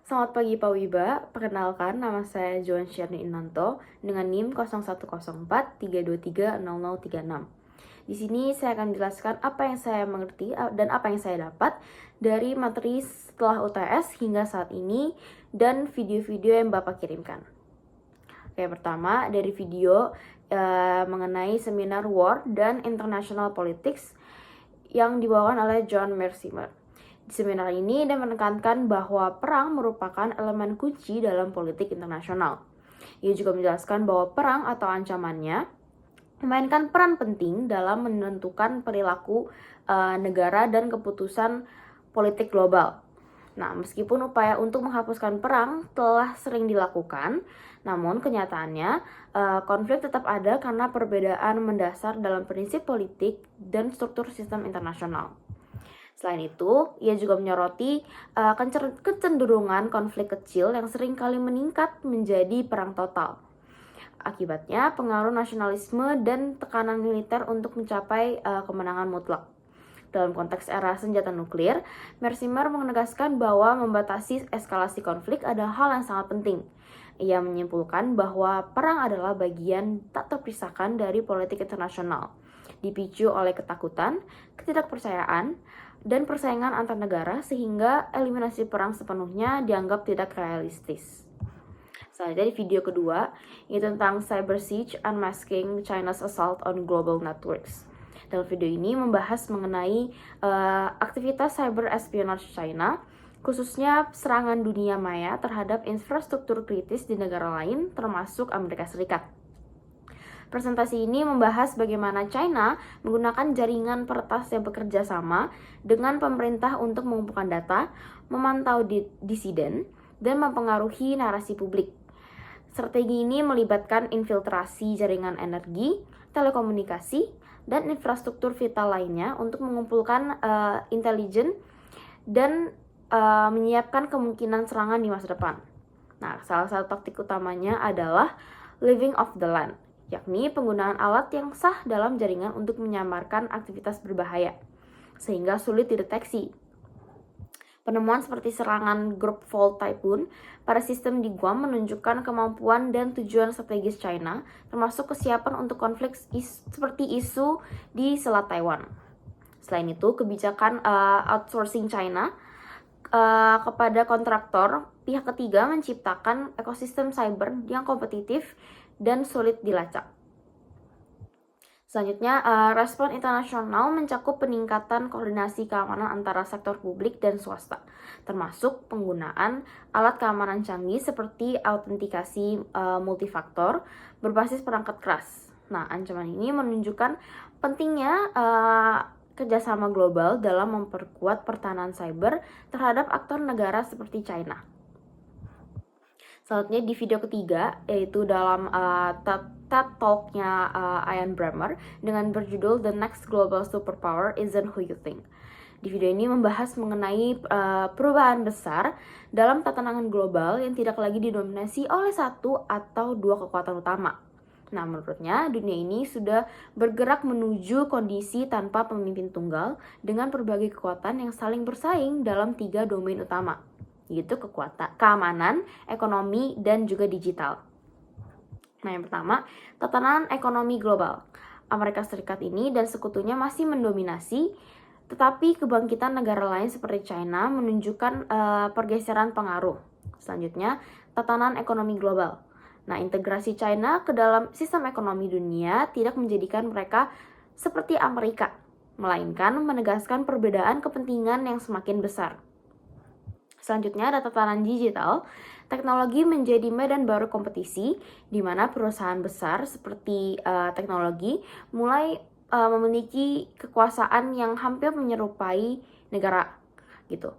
Selamat pagi Pak Wiba, perkenalkan nama saya Joan Syarni Inanto dengan NIM 0104-323-0036. Di sini saya akan menjelaskan apa yang saya mengerti dan apa yang saya dapat dari materi setelah UTS hingga saat ini dan video-video yang Bapak kirimkan. Oke, pertama dari video mengenai seminar War dan International Politics yang dibawakan oleh John Mercimer. Di seminar ini dia menekankan bahwa perang merupakan elemen kunci dalam politik internasional. Ia juga menjelaskan bahwa perang atau ancamannya memainkan peran penting dalam menentukan perilaku negara dan keputusan politik global. Nah, meskipun upaya untuk menghapuskan perang telah sering dilakukan, namun kenyataannya konflik tetap ada karena perbedaan mendasar dalam prinsip politik dan struktur sistem internasional. Selain itu, ia juga menyoroti kecenderungan konflik kecil yang sering kali meningkat menjadi perang total. Akibatnya, pengaruh nasionalisme dan tekanan militer untuk mencapai kemenangan mutlak. Dalam konteks era senjata nuklir, Mercimer menegaskan bahwa membatasi eskalasi konflik adalah hal yang sangat penting. Ia menyimpulkan bahwa perang adalah bagian tak terpisahkan dari politik internasional, dipicu oleh ketakutan, ketidakpercayaan, dan persaingan antar negara sehingga eliminasi perang sepenuhnya dianggap tidak realistis. Selanjutnya di video kedua, ini tentang Cyber Siege Unmasking China's Assault on Global Networks. Dalam video ini membahas mengenai aktivitas cyber espionage China, khususnya serangan dunia maya terhadap infrastruktur kritis di negara lain termasuk Amerika Serikat. Presentasi ini membahas bagaimana China menggunakan jaringan peretas yang bekerja sama dengan pemerintah untuk mengumpulkan data, memantau disiden, dan mempengaruhi narasi publik. Strategi ini melibatkan infiltrasi jaringan energi, telekomunikasi, dan infrastruktur vital lainnya untuk mengumpulkan intelijen dan menyiapkan kemungkinan serangan di masa depan. Nah, salah satu taktik utamanya adalah living off the land, yakni penggunaan alat yang sah dalam jaringan untuk menyamarkan aktivitas berbahaya, sehingga sulit dideteksi. Penemuan seperti serangan grup Fault Typhoon pada sistem di Guam menunjukkan kemampuan dan tujuan strategis China, termasuk kesiapan untuk konflik seperti isu di Selat Taiwan. Selain itu, kebijakan outsourcing China kepada kontraktor pihak ketiga menciptakan ekosistem cyber yang kompetitif dan sulit dilacak. Selanjutnya, respon internasional mencakup peningkatan koordinasi keamanan antara sektor publik dan swasta, termasuk penggunaan alat keamanan canggih seperti autentikasi multifaktor berbasis perangkat keras. Nah, ancaman ini menunjukkan pentingnya kerjasama global dalam memperkuat pertahanan cyber terhadap aktor negara seperti China. Selanjutnya di video ketiga, yaitu dalam TED Talk-nya Ian Bremmer dengan berjudul The Next Global Superpower Isn't Who You Think. Di video ini membahas mengenai perubahan besar dalam tatanan global yang tidak lagi didominasi oleh satu atau dua kekuatan utama. Nah, menurutnya dunia ini sudah bergerak menuju kondisi tanpa pemimpin tunggal dengan berbagai kekuatan yang saling bersaing dalam 3 domain utama, yaitu keamanan, ekonomi, dan juga digital. Nah, yang pertama, tatanan ekonomi global. Amerika Serikat ini dan sekutunya masih mendominasi, tetapi kebangkitan negara lain seperti China menunjukkan pergeseran pengaruh. Selanjutnya, tatanan ekonomi global. Nah, integrasi China ke dalam sistem ekonomi dunia tidak menjadikan mereka seperti Amerika, melainkan menegaskan perbedaan kepentingan yang semakin besar. Selanjutnya ada tatanan digital. Teknologi menjadi medan baru kompetisi, di mana perusahaan besar seperti teknologi mulai memiliki kekuasaan yang hampir menyerupai negara, gitu.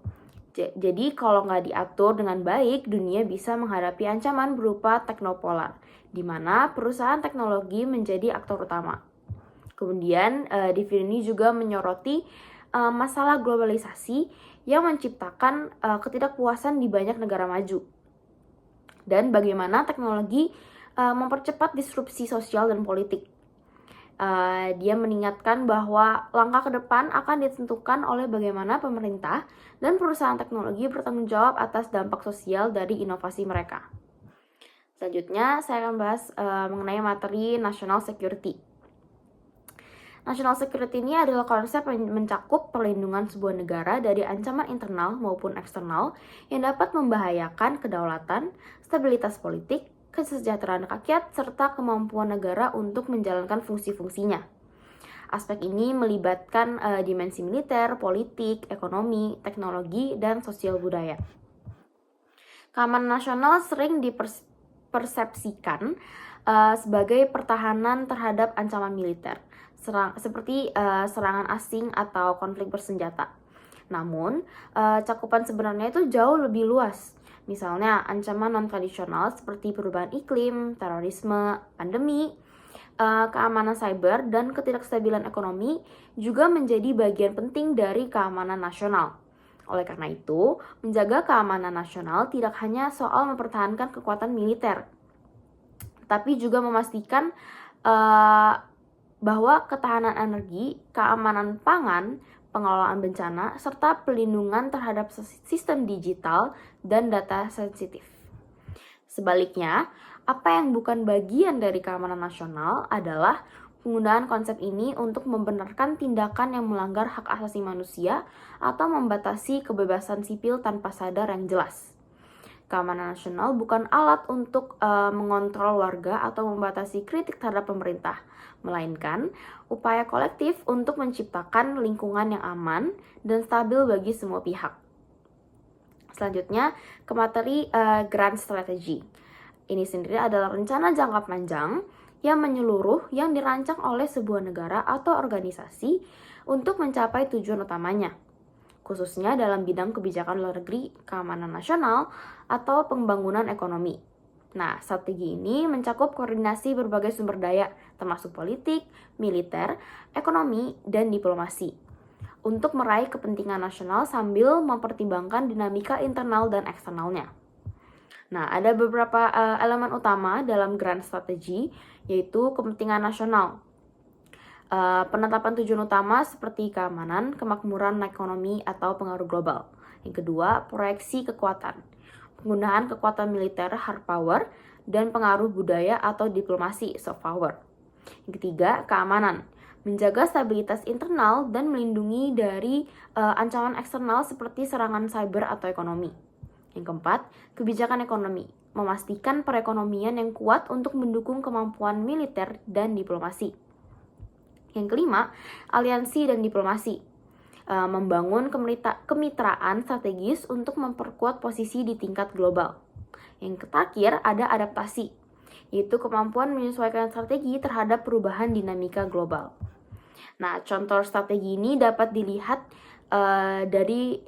Jadi kalau nggak diatur dengan baik, dunia bisa menghadapi ancaman berupa teknopolar, di mana perusahaan teknologi menjadi aktor utama. Kemudian di video ini juga menyoroti masalah globalisasi yang menciptakan ketidakpuasan di banyak negara maju, dan bagaimana teknologi mempercepat disrupsi sosial dan politik. Dia mengingatkan bahwa langkah ke depan akan ditentukan oleh bagaimana pemerintah dan perusahaan teknologi bertanggung jawab atas dampak sosial dari inovasi mereka. Selanjutnya, saya akan bahas mengenai materi National Security. National Security ini adalah konsep yang mencakup perlindungan sebuah negara dari ancaman internal maupun eksternal yang dapat membahayakan kedaulatan, stabilitas politik, kesejahteraan rakyat, serta kemampuan negara untuk menjalankan fungsi-fungsinya. Aspek ini melibatkan dimensi militer, politik, ekonomi, teknologi, dan sosial budaya. Keamanan nasional sering dipersepsikan sebagai pertahanan terhadap ancaman militer, seperti serangan asing atau konflik bersenjata. Namun, cakupan sebenarnya itu jauh lebih luas. Misalnya, ancaman non-tradisional seperti perubahan iklim, terorisme, pandemi, keamanan cyber, dan ketidakstabilan ekonomi juga menjadi bagian penting dari keamanan nasional. Oleh karena itu, menjaga keamanan nasional tidak hanya soal mempertahankan kekuatan militer, tapi juga memastikan bahwa ketahanan energi, keamanan pangan, pengelolaan bencana, serta pelindungan terhadap sistem digital dan data sensitif. Sebaliknya, apa yang bukan bagian dari keamanan nasional adalah penggunaan konsep ini untuk membenarkan tindakan yang melanggar hak asasi manusia atau membatasi kebebasan sipil tanpa sadar yang jelas. Keamanan nasional bukan alat untuk mengontrol warga atau membatasi kritik terhadap pemerintah, melainkan upaya kolektif untuk menciptakan lingkungan yang aman dan stabil bagi semua pihak. Selanjutnya, ke materi Grand Strategy. Ini sendiri adalah rencana jangka panjang yang menyeluruh yang dirancang oleh sebuah negara atau organisasi untuk mencapai tujuan utamanya, khususnya dalam bidang kebijakan luar negeri, keamanan nasional, atau pembangunan ekonomi. Nah, strategi ini mencakup koordinasi berbagai sumber daya, termasuk politik, militer, ekonomi, dan diplomasi, untuk meraih kepentingan nasional sambil mempertimbangkan dinamika internal dan eksternalnya. Nah, ada beberapa elemen utama dalam Grand Strategy, yaitu kepentingan nasional, penetapan tujuan utama seperti keamanan, kemakmuran ekonomi, atau pengaruh global. Yang kedua, proyeksi kekuatan, penggunaan kekuatan militer hard power, dan pengaruh budaya atau diplomasi soft power. Yang ketiga, keamanan, menjaga stabilitas internal dan melindungi dari ancaman eksternal seperti serangan cyber atau ekonomi. Yang keempat, kebijakan ekonomi, memastikan perekonomian yang kuat untuk mendukung kemampuan militer dan diplomasi. Yang kelima, aliansi dan diplomasi, membangun kemitraan strategis untuk memperkuat posisi di tingkat global. Yang terakhir, ada adaptasi, yaitu kemampuan menyesuaikan strategi terhadap perubahan dinamika global. Nah, contoh strategi ini dapat dilihat dari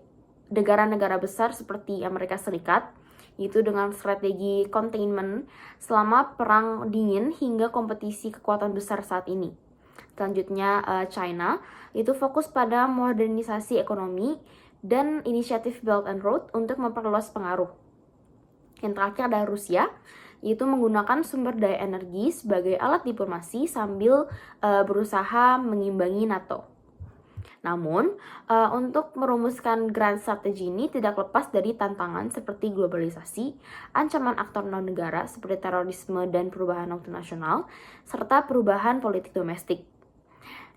negara-negara besar seperti Amerika Serikat, yaitu dengan strategi containment selama Perang Dingin hingga kompetisi kekuatan besar saat ini. Selanjutnya, China itu fokus pada modernisasi ekonomi dan inisiatif Belt and Road untuk memperluas pengaruh. Yang terakhir ada Rusia, yaitu menggunakan sumber daya energi sebagai alat diplomasi sambil berusaha mengimbangi NATO. Namun, untuk merumuskan Grand Strategy ini tidak lepas dari tantangan seperti globalisasi, ancaman aktor non-negara seperti terorisme dan perubahan multinasional, serta perubahan politik domestik.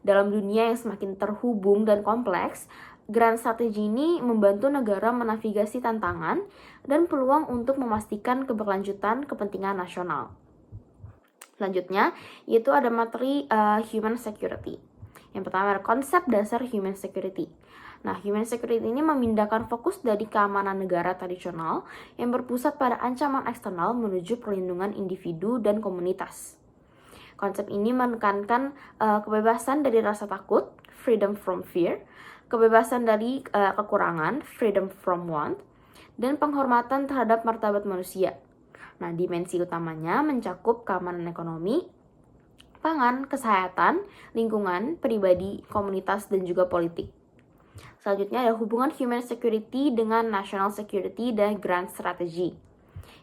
Dalam dunia yang semakin terhubung dan kompleks, Grand Strategy ini membantu negara menavigasi tantangan dan peluang untuk memastikan keberlanjutan kepentingan nasional. Selanjutnya, yaitu ada materi Human Security. Yang pertama ada konsep dasar Human Security. Nah, Human Security ini memindahkan fokus dari keamanan negara tradisional yang berpusat pada ancaman eksternal menuju perlindungan individu dan komunitas. Konsep ini menekankan kebebasan dari rasa takut, freedom from fear, kebebasan dari kekurangan, freedom from want, dan penghormatan terhadap martabat manusia. Nah, dimensi utamanya mencakup keamanan ekonomi, pangan, kesehatan, lingkungan, pribadi, komunitas, dan juga politik. Selanjutnya ada hubungan Human Security dengan National Security dan Grand Strategy.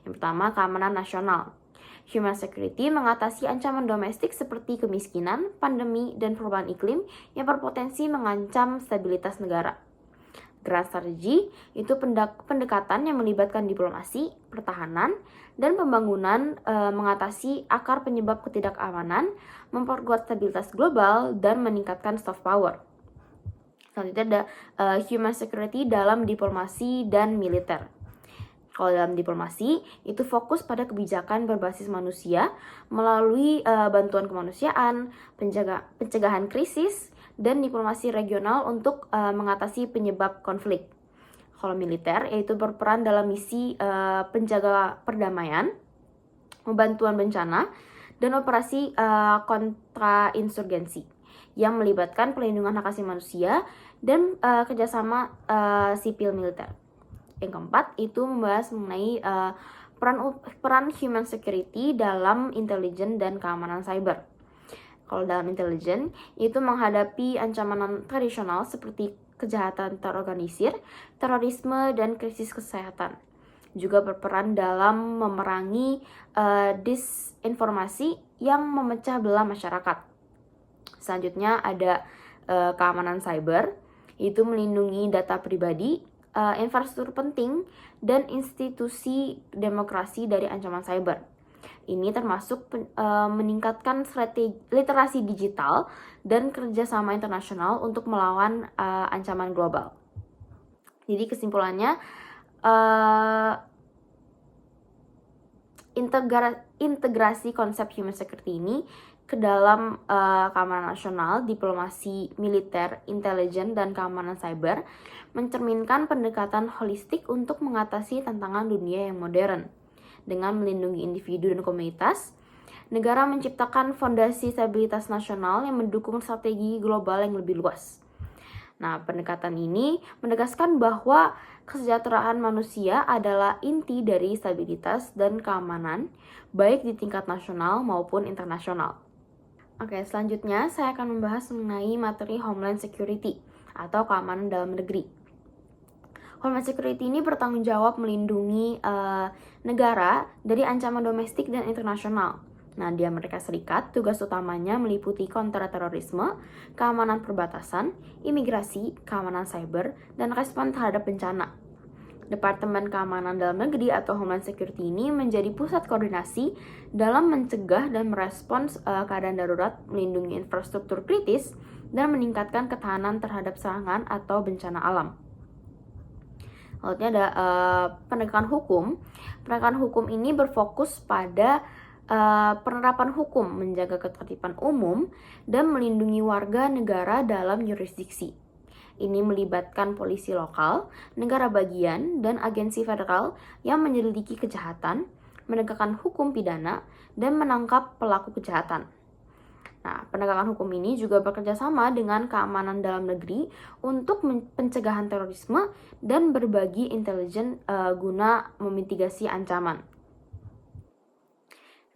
Yang pertama, keamanan nasional. Human security mengatasi ancaman domestik seperti kemiskinan, pandemi, dan perubahan iklim yang berpotensi mengancam stabilitas negara. Grand strategy itu pendekatan yang melibatkan diplomasi, pertahanan, dan pembangunan mengatasi akar penyebab ketidakamanan, memperkuat stabilitas global, dan meningkatkan soft power. Selanjutnya ada human security dalam diplomasi dan militer. Kalau dalam diplomasi, itu fokus pada kebijakan berbasis manusia melalui bantuan kemanusiaan, pencegahan krisis, dan diplomasi regional untuk mengatasi penyebab konflik. Kalau militer, yaitu berperan dalam misi penjaga perdamaian, pembantuan bencana, dan operasi kontra-insurgensi yang melibatkan pelindungan hak asasi manusia dan kerjasama sipil militer. Yang keempat itu membahas mengenai peran human security dalam intelijen dan keamanan cyber. Kalau dalam intelijen itu menghadapi ancaman tradisional seperti kejahatan terorganisir, terorisme, dan krisis kesehatan. Juga berperan dalam memerangi disinformasi yang memecah belah masyarakat. Selanjutnya ada keamanan cyber, itu melindungi data pribadi, infrastruktur penting, dan institusi demokrasi dari ancaman cyber. Ini termasuk meningkatkan literasi digital dan kerjasama internasional untuk melawan ancaman global. Jadi kesimpulannya, integrasi konsep human security ini ke dalam keamanan nasional, diplomasi, militer, intelijen, dan keamanan cyber mencerminkan pendekatan holistik untuk mengatasi tantangan dunia yang modern. Dengan melindungi individu dan komunitas, negara menciptakan fondasi stabilitas nasional yang mendukung strategi global yang lebih luas. Nah, pendekatan ini menegaskan bahwa kesejahteraan manusia adalah inti dari stabilitas dan keamanan, baik di tingkat nasional maupun internasional. Oke, selanjutnya saya akan membahas mengenai materi Homeland Security atau keamanan dalam negeri. Homeland Security ini bertanggung jawab melindungi negara dari ancaman domestik dan internasional. Nah, di Amerika Serikat, tugas utamanya meliputi kontraterorisme, keamanan perbatasan, imigrasi, keamanan cyber, dan respon terhadap bencana. Departemen Keamanan Dalam Negeri atau Homeland Security ini menjadi pusat koordinasi dalam mencegah dan merespons keadaan darurat, melindungi infrastruktur kritis, dan meningkatkan ketahanan terhadap serangan atau bencana alam. Lalu ada penegakan hukum. Penegakan hukum ini berfokus pada penerapan hukum, menjaga ketertiban umum, dan melindungi warga negara dalam yurisdiksi. Ini melibatkan polisi lokal, negara bagian, dan agensi federal yang menyelidiki kejahatan, menegakkan hukum pidana, dan menangkap pelaku kejahatan. Nah, penegakan hukum ini juga bekerja sama dengan keamanan dalam negeri untuk pencegahan terorisme dan berbagi intelijen guna memitigasi ancaman.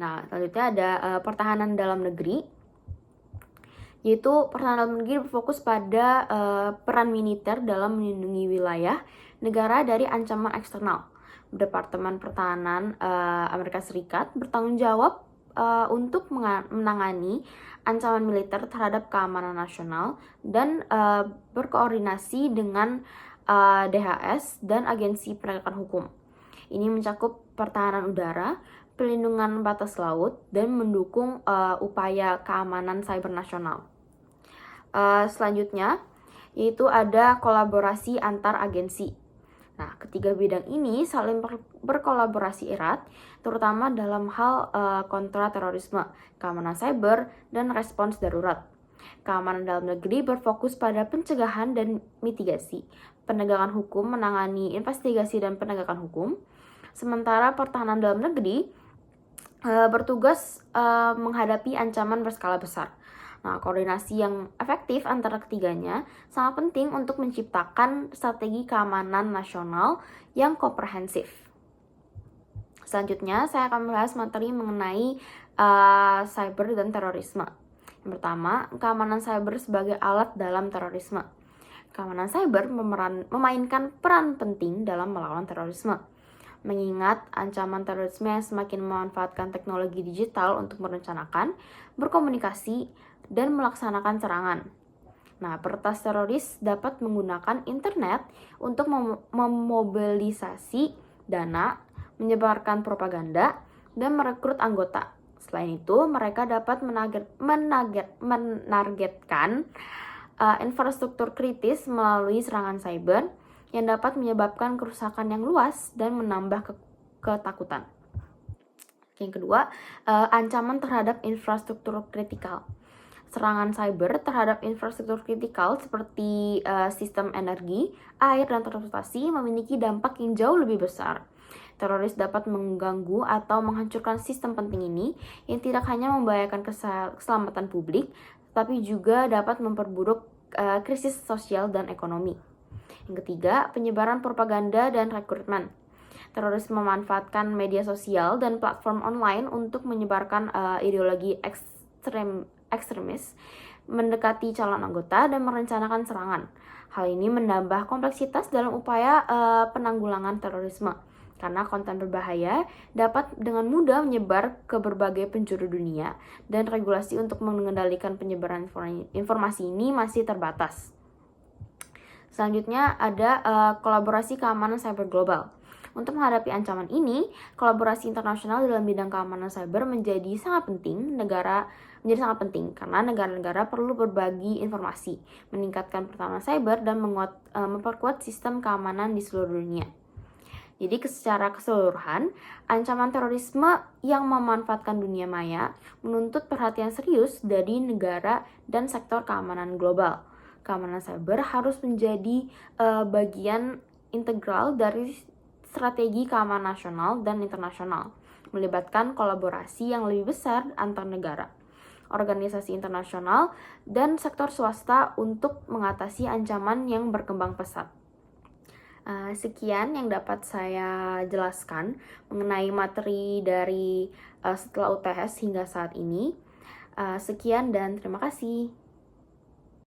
Nah, selanjutnya ada pertahanan dalam negeri, yaitu pertahanan dalam negeri berfokus pada peran militer dalam melindungi wilayah negara dari ancaman eksternal. Departemen Pertahanan Amerika Serikat bertanggung jawab untuk menangani ancaman militer terhadap keamanan nasional dan berkoordinasi dengan DHS dan agensi penegakan hukum. Ini mencakup pertahanan udara, pelindungan batas laut, dan mendukung upaya keamanan cyber nasional. Selanjutnya, yaitu ada kolaborasi antar agensi. Nah, ketiga bidang ini saling berkolaborasi erat, terutama dalam hal kontra terorisme, keamanan cyber, dan respons darurat. Keamanan dalam negeri berfokus pada pencegahan dan mitigasi, penegakan hukum, menangani investigasi dan penegakan hukum. Sementara pertahanan dalam negeri bertugas menghadapi ancaman berskala besar. Nah, koordinasi yang efektif antara ketiganya sangat penting untuk menciptakan strategi keamanan nasional yang komprehensif. Selanjutnya, saya akan membahas materi mengenai cyber dan terorisme. Yang pertama, keamanan cyber sebagai alat dalam terorisme. Keamanan cyber memainkan peran penting dalam melawan terorisme. mengingat ancaman terorisme yang semakin memanfaatkan teknologi digital untuk merencanakan, berkomunikasi, dan melaksanakan serangan. Nah, peretas teroris dapat menggunakan internet untuk memobilisasi dana, menyebarkan propaganda, dan merekrut anggota. Selain itu, mereka dapat menargetkan infrastruktur kritis melalui serangan cyber yang dapat menyebabkan kerusakan yang luas dan menambah ketakutan. Yang kedua, ancaman terhadap infrastruktur kritikal. Serangan cyber terhadap infrastruktur kritikal seperti sistem energi, air, dan transportasi memiliki dampak yang jauh lebih besar. Teroris dapat mengganggu atau menghancurkan sistem penting ini yang tidak hanya membahayakan keselamatan publik, tapi juga dapat memperburuk krisis sosial dan ekonomi. Yang ketiga, penyebaran propaganda dan rekrutmen. Teroris memanfaatkan media sosial dan platform online untuk menyebarkan ideologi ekstremis, mendekati calon anggota, dan merencanakan serangan. Hal ini menambah kompleksitas dalam upaya penanggulangan terorisme, karena konten berbahaya dapat dengan mudah menyebar ke berbagai penjuru dunia, dan regulasi untuk mengendalikan penyebaran informasi ini masih terbatas. Selanjutnya ada kolaborasi keamanan cyber global. Untuk menghadapi ancaman ini, kolaborasi internasional dalam bidang keamanan cyber menjadi sangat penting karena negara-negara perlu berbagi informasi, meningkatkan pertahanan cyber, dan memperkuat sistem keamanan di seluruh dunia. Jadi secara keseluruhan, ancaman terorisme yang memanfaatkan dunia maya menuntut perhatian serius dari negara dan sektor keamanan global. Keamanan cyber harus menjadi bagian integral dari strategi keamanan nasional dan internasional, melibatkan kolaborasi yang lebih besar antar negara, organisasi internasional, dan sektor swasta untuk mengatasi ancaman yang berkembang pesat. Sekian yang dapat saya jelaskan mengenai materi dari setelah UTS hingga saat ini. Sekian dan terima kasih.